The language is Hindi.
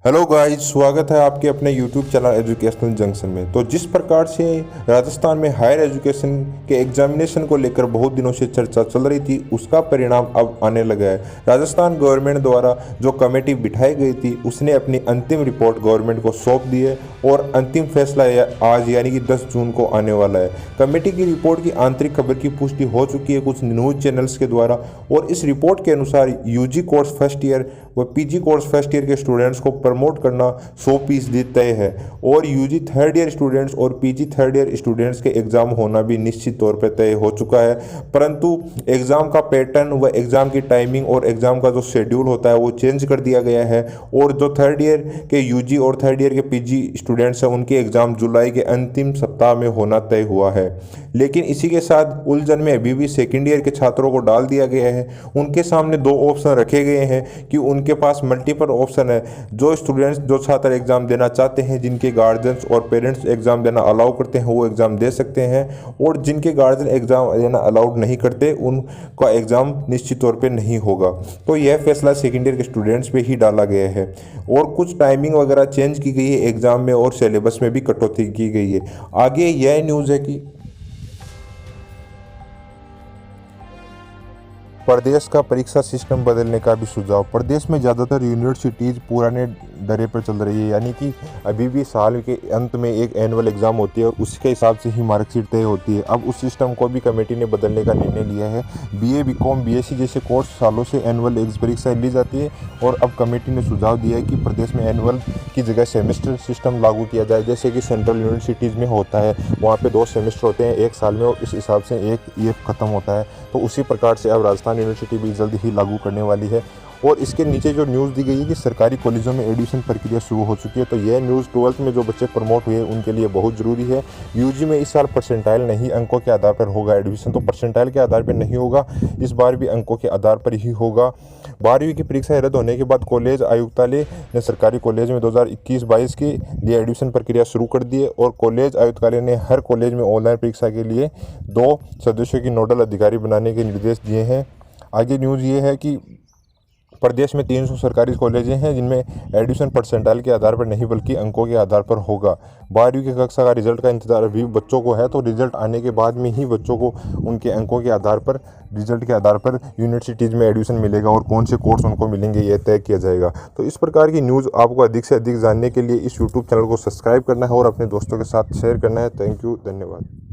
हेलो गाइस, स्वागत है आपके अपने यूट्यूब चैनल एजुकेशनल जंक्शन में। तो जिस प्रकार से राजस्थान में हायर एजुकेशन के एग्जामिनेशन को लेकर बहुत दिनों से चर्चा चल रही थी, उसका परिणाम अब आने लगा है। राजस्थान गवर्नमेंट द्वारा जो कमेटी बिठाई गई थी उसने अपनी अंतिम रिपोर्ट गवर्नमेंट को सौंप दी है और अंतिम फैसला आज यानी कि 10 जून को आने वाला है। कमेटी की रिपोर्ट की आंतरिक खबर की पुष्टि हो चुकी है कुछ न्यूज़ चैनल्स के द्वारा, और इस रिपोर्ट के अनुसार यूजी कोर्स फर्स्ट ईयर व पीजी कोर्स फर्स्ट ईयर के स्टूडेंट्स को प्रमोट करना 100% तय है, और यूजी थर्ड ईयर स्टूडेंट्स और पीजी थर्ड ईयर स्टूडेंट्स के एग्ज़ाम होना भी निश्चित तौर पर तय हो चुका है। परंतु एग्ज़ाम का पैटर्न व एग्ज़ाम की टाइमिंग और एग्ज़ाम का जो शेड्यूल होता है वो चेंज कर दिया गया है, और जो थर्ड ईयर के यूजी और थर्ड ईयर के पीजी स्टूडेंट्स हैं उनके एग्ज़ाम जुलाई के अंतिम सप्ताह में होना तय हुआ है। लेकिन इसी के साथ उलझन में अभी भी सेकेंड ईयर के छात्रों को डाल दिया गया है। उनके सामने दो ऑप्शन रखे गए हैं कि उनके पास मल्टीपल ऑप्शन है। जो छात्र एग्ज़ाम देना चाहते हैं, जिनके गार्जियंस और पेरेंट्स एग्ज़ाम देना अलाउ करते हैं, वो एग्ज़ाम दे सकते हैं, और जिनके गार्जियन एग्ज़ाम देना अलाउड नहीं करते उनका एग्ज़ाम निश्चित तौर पे नहीं होगा। तो यह फैसला सेकेंड ईयर के स्टूडेंट्स पे ही डाला गया है, और कुछ टाइमिंग वगैरह चेंज की गई है एग्ज़ाम में, और सिलेबस में भी कटौती की गई है। आगे यह न्यूज़ है कि प्रदेश का परीक्षा सिस्टम बदलने का भी सुझाव। प्रदेश में ज़्यादातर यूनिवर्सिटीज़ पुराने डरे पर चल रही है, यानी कि अभी भी साल के अंत में एक एनुअल एग्ज़ाम होती है और उसके हिसाब से ही मार्कशीट तय होती है। अब उस सिस्टम को भी कमेटी ने बदलने का निर्णय लिया है। बीए, बीकॉम, बीएससी जैसे कोर्स सालों से एनुअल परीक्षाएँ ली जाती है, और अब कमेटी ने सुझाव दिया है कि प्रदेश में एनुअल की जगह सेमेस्टर सिस्टम लागू किया जाए, जैसे कि सेंट्रल यूनिवर्सिटीज़ में होता है। वहाँ पर 2 सेमेस्टर होते हैं एक साल में, और इस हिसाब से एक ईयर ख़त्म होता है। तो उसी प्रकार से अब राजस्थान यूनिवर्सिटी भी जल्द ही लागू करने वाली है। और इसके नीचे जो न्यूज़ दी गई है कि सरकारी कॉलेजों में एडमिशन प्रक्रिया शुरू हो चुकी है। तो यह न्यूज़ 12th में जो बच्चे प्रमोट हुए उनके लिए बहुत ज़रूरी है। यूजी में इस साल परसेंटाइल नहीं, अंकों के आधार पर होगा एडमिशन। तो परसेंटाइल के आधार पर नहीं होगा, इस बार भी अंकों के आधार पर ही होगा। 12वीं की परीक्षाएं रद्द होने के बाद कॉलेज आयुक्तालय ने सरकारी कॉलेज में 2021-22 के लिए एडमिशन प्रक्रिया शुरू कर दी है, और कॉलेज आयुक्तालय ने हर कॉलेज में ऑनलाइन परीक्षा के लिए 2 सदस्यों की नोडल अधिकारी बनाने के निर्देश दिए हैं। आगे न्यूज़ ये है कि प्रदेश में 300 सरकारी कॉलेजें हैं जिनमें एडमिशन परसेंटाइल के आधार पर नहीं बल्कि अंकों के आधार पर होगा। 12वीं की कक्षा का रिजल्ट का इंतजार अभी बच्चों को है, तो रिजल्ट आने के बाद में ही बच्चों को उनके अंकों के आधार पर, रिजल्ट के आधार पर यूनिवर्सिटीज़ में एडमिशन मिलेगा, और कौन से कोर्स उनको मिलेंगे यह तय किया जाएगा। तो इस प्रकार की न्यूज़ आपको अधिक से अधिक जानने के लिए इस यूट्यूब चैनल को सब्सक्राइब करना है और अपने दोस्तों के साथ शेयर करना है। थैंक यू, धन्यवाद।